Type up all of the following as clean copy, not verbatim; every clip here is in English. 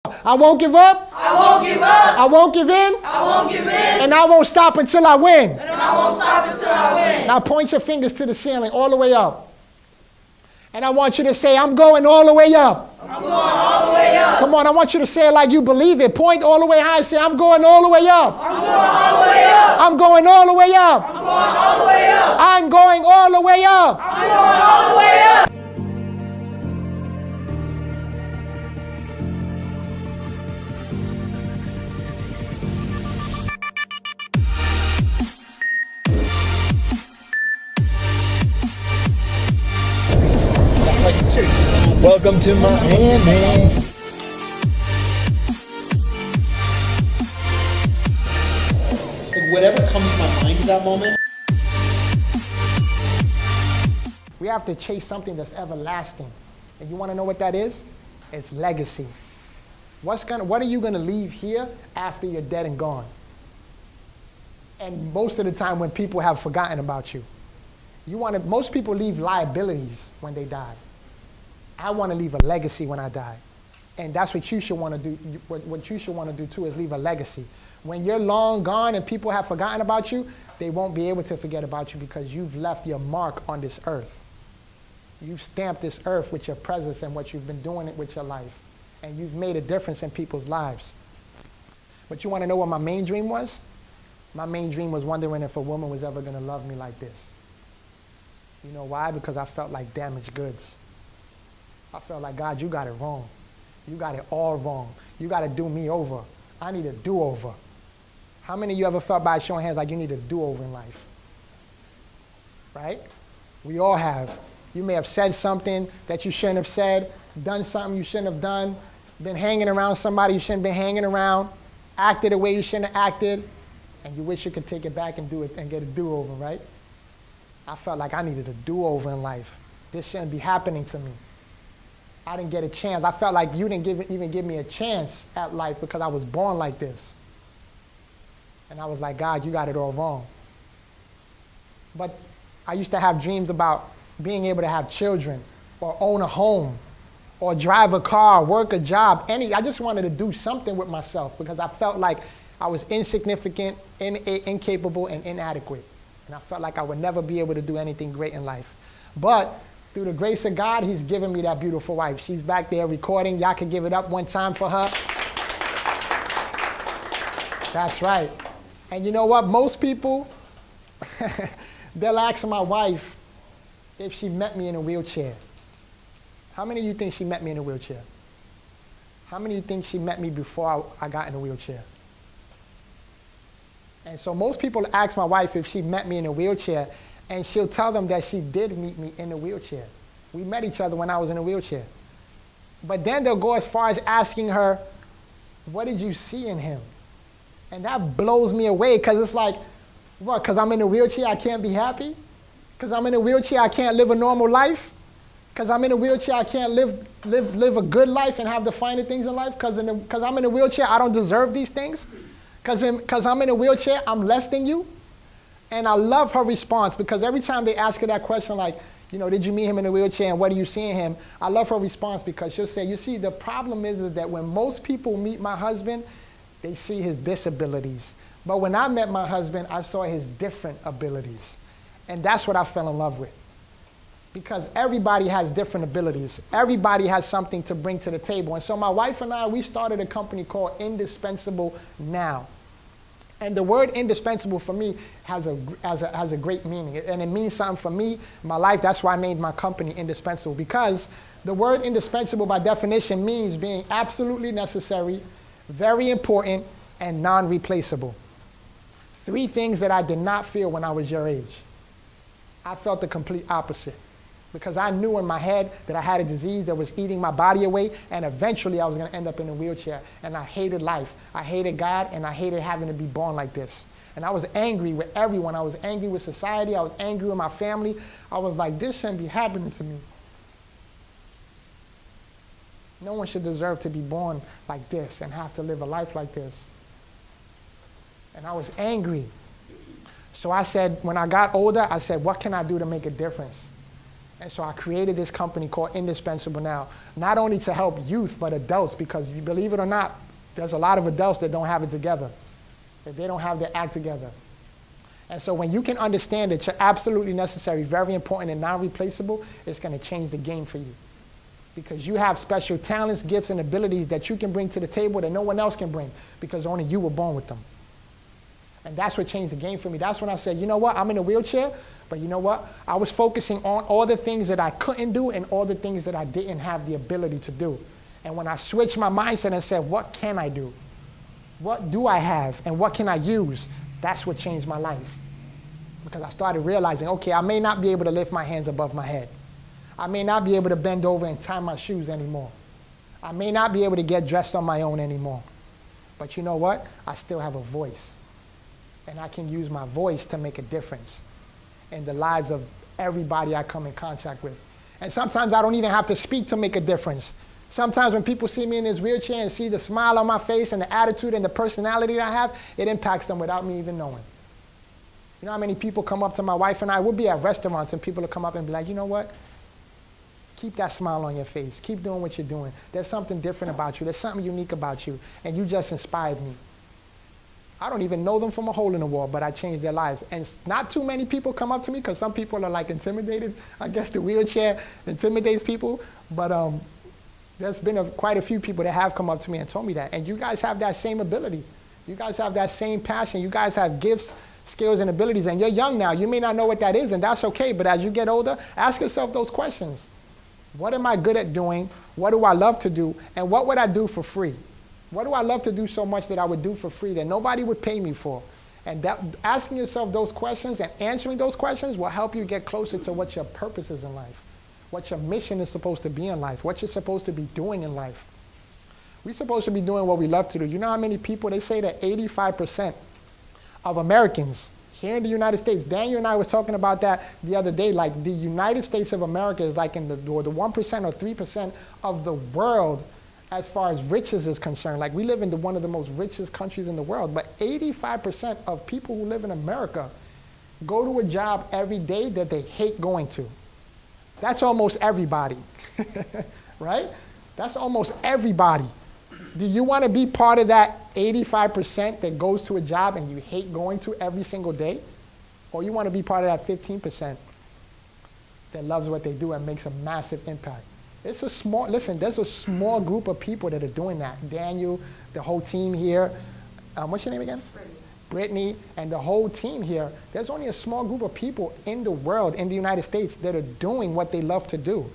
I won't give up. I won't give up. I won't give in. I won't give in. And I won't stop until I win. And I won't stop until I win. Now point your fingers to the ceiling all the way up. And I want you to say, I'm going all the way up. I'm going all the way up. Come on, I want you to say it like you believe it. Point all the way high and say, I'm going all the way up. I'm going all the way up. I'm going all the way up. I'm going all the way up. I'm going all the way up. I'm going all the way up. Welcome to Miami. Whatever comes to my mind at that moment. We have to chase something that's everlasting. And you want to know what that is? It's legacy. What are you going to leave here after you're dead and gone? And most of the time when people have forgotten about you. Most people leave liabilities when they die. I want to leave a legacy when I die. And that's what you should want to do. What you should want to do too is leave a legacy. When you're long gone and people have forgotten about you, they won't be able to forget about you because you've left your mark on this earth. You've stamped this earth with your presence and what you've been doing it with your life. And you've made a difference in people's lives. But you want to know what my main dream was? My main dream was wondering if a woman was ever going to love me like this. You know why? Because I felt like damaged goods. I felt like, God, you got it wrong. You got it all wrong. You got to do me over. I need a do-over. How many of you ever felt by showing hands like you need a do-over in life? Right? We all have. You may have said something that you shouldn't have said, done something you shouldn't have done, been hanging around somebody you shouldn't have been hanging around, acted a way you shouldn't have acted, and you wish you could take it back and do it and get a do-over, right? I felt like I needed a do-over in life. This shouldn't be happening to me. I didn't get a chance. I felt like you didn't even give me a chance at life because I was born like this. And I was like, God, you got it all wrong. But I used to have dreams about being able to have children or own a home or drive a car, work a job. I just wanted to do something with myself because I felt like I was insignificant, incapable, and inadequate. And I felt like I would never be able to do anything great in life. But through the grace of God, he's given me that beautiful wife. She's back there recording. Y'all can give it up one time for her. That's right. And you know what? Most people, they'll ask my wife if she met me in a wheelchair. How many of you think she met me in a wheelchair? How many of you think she met me before I got in a wheelchair? And so most people ask my wife if she met me in a wheelchair, and she'll tell them that she did meet me in a wheelchair. We met each other when I was in a wheelchair. But then they'll go as far as asking her, what did you see in him? And that blows me away because it's like, what, because I'm in a wheelchair I can't be happy? Because I'm in a wheelchair I can't live a normal life? Because I'm in a wheelchair I can't live a good life and have the finer things in life? Because I'm in a wheelchair I don't deserve these things? Because I'm in a wheelchair I'm less than you? And I love her response because every time they ask her that question like, did you meet him in a wheelchair and what do you see in him? I love her response because she'll say, you see, the problem is that when most people meet my husband, they see his disabilities. But when I met my husband, I saw his different abilities. And that's what I fell in love with. Because everybody has different abilities. Everybody has something to bring to the table. And so my wife and I, we started a company called Indispensable Now. And the word indispensable for me has a great meaning. And it means something for me, my life. That's why I named my company Indispensable. Because the word indispensable by definition means being absolutely necessary, very important, and non-replaceable. 3 things that I did not feel when I was your age. I felt the complete opposite. Because I knew in my head that I had a disease that was eating my body away, and eventually I was going to end up in a wheelchair. And I hated life. I hated God, and I hated having to be born like this. And I was angry with everyone. I was angry with society. I was angry with my family. I was like, this shouldn't be happening to me. No one should deserve to be born like this and have to live a life like this. And I was angry. So I said, when I got older, I said, what can I do to make a difference? And so I created this company called Indispensable Now, not only to help youth, but adults, because you believe it or not, there's a lot of adults that don't have it together, that they don't have their act together. And so when you can understand that you're absolutely necessary, very important, and non-replaceable, it's going to change the game for you. Because you have special talents, gifts, and abilities that you can bring to the table that no one else can bring, because only you were born with them. And that's what changed the game for me. That's when I said, you know what, I'm in a wheelchair, but you know what? I was focusing on all the things that I couldn't do and all the things that I didn't have the ability to do. And when I switched my mindset and said, what can I do? What do I have? And what can I use? That's what changed my life. Because I started realizing, okay, I may not be able to lift my hands above my head. I may not be able to bend over and tie my shoes anymore. I may not be able to get dressed on my own anymore. But you know what? I still have a voice. And I can use my voice to make a difference in the lives of everybody I come in contact with. And sometimes I don't even have to speak to make a difference. Sometimes when people see me in this wheelchair and see the smile on my face and the attitude and the personality that I have, it impacts them without me even knowing. You know how many people come up to my wife and I? We'll be at restaurants and people will come up and be like, you know what? Keep that smile on your face. Keep doing what you're doing. There's something different about you. There's something unique about you. And you just inspired me. I don't even know them from a hole in the wall, but I changed their lives. And not too many people come up to me because some people are like intimidated. I guess the wheelchair intimidates people. But there's been quite a few people that have come up to me and told me that. And you guys have that same ability. You guys have that same passion. You guys have gifts, skills, and abilities. And you're young now. You may not know what that is, and that's okay. But as you get older, ask yourself those questions. What am I good at doing? What do I love to do? And what would I do for free? What do I love to do so much that I would do for free that nobody would pay me for? And that, asking yourself those questions and answering those questions will help you get closer to what your purpose is in life, what your mission is supposed to be in life, what you're supposed to be doing in life. We're supposed to be doing what we love to do. You know how many people, they say that 85% of Americans here in the United States, Daniel and I was talking about that the other day, like the United States of America is like in the 1% or 3% of the world as far as riches is concerned. Like we live in one of the most richest countries in the world, but 85% of people who live in America go to a job every day that they hate going to. That's almost everybody, right? That's almost everybody. Do you want to be part of that 85% that goes to a job and you hate going to every single day? Or you want to be part of that 15% that loves what they do and makes a massive impact? It's a small, listen, there's a small group of people that are doing that. Daniel, the whole team here. What's your name again? Brittany, and the whole team here. There's only a small group of people in the world, in the United States, that are doing what they love to do.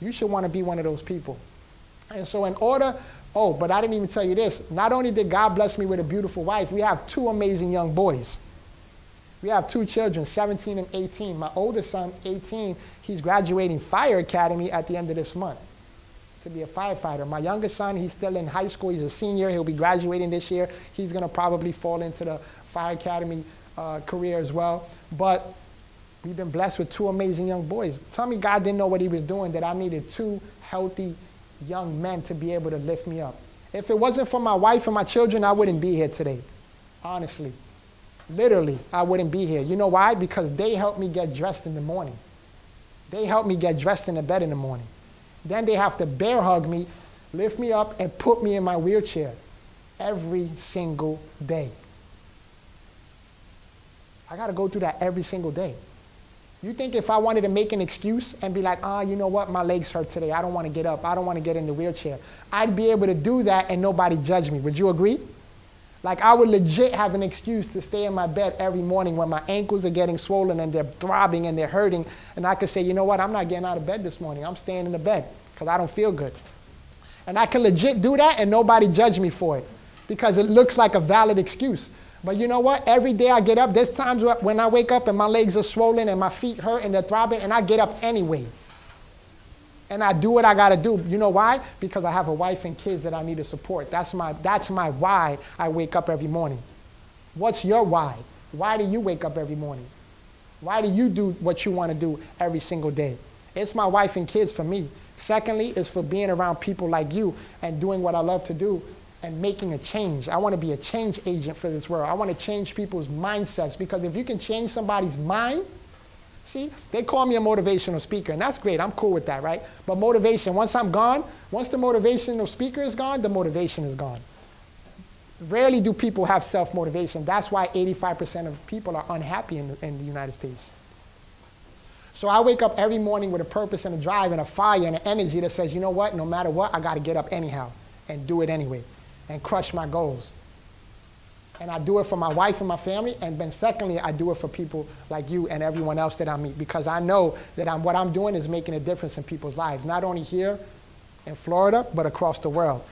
You should want to be one of those people. And so in order, oh, but I didn't even tell you this. Not only did God bless me with a beautiful wife, we have two amazing young boys. We have two children, 17 and 18. My oldest son, 18, he's graduating fire academy at the end of this month to be a firefighter. My youngest son, he's still in high school. He's a senior. He'll be graduating this year. He's going to probably fall into the fire academy career as well. But we've been blessed with two amazing young boys. Tell me God didn't know what he was doing, that I needed two healthy young men to be able to lift me up. If it wasn't for my wife and my children, I wouldn't be here today, honestly. Literally, I wouldn't be here. You know why? Because they helped me get dressed in the morning. They helped me get dressed in the bed in the morning. Then they have to bear hug me, lift me up, and put me in my wheelchair every single day. I got to go through that every single day. You think if I wanted to make an excuse and be like, you know what, my legs hurt today, I don't want to get up, I don't want to get in the wheelchair, I'd be able to do that and nobody judge me. Would you agree? Like I would legit have an excuse to stay in my bed every morning when my ankles are getting swollen and they're throbbing and they're hurting, and I could say, you know what, I'm not getting out of bed this morning, I'm staying in the bed because I don't feel good. And I can legit do that and nobody judge me for it because it looks like a valid excuse. But you know what? Every day I get up, there's times when I wake up and my legs are swollen and my feet hurt and they're throbbing, and I get up anyway. And I do what I got to do. You know why? Because I have a wife and kids that I need to support. That's my why I wake up every morning. What's your why? Why do you wake up every morning? Why do you do what you want to do every single day? It's my wife and kids for me. Secondly, it's for being around people like you and doing what I love to do and making a change. I want to be a change agent for this world. I want to change people's mindsets, because if you can change somebody's mind, See, they call me a motivational speaker, and that's great. I'm cool with that, right? But motivation, once I'm gone, once the motivational speaker is gone, the motivation is gone. Rarely do people have self-motivation. That's why 85% of people are unhappy in the United States. So I wake up every morning with a purpose and a drive and a fire and an energy that says, you know what, no matter what, I got to get up anyhow and do it anyway and crush my goals. And I do it for my wife and my family, and then secondly, I do it for people like you and everyone else that I meet, because I know that what I'm doing is making a difference in people's lives, not only here in Florida, but across the world.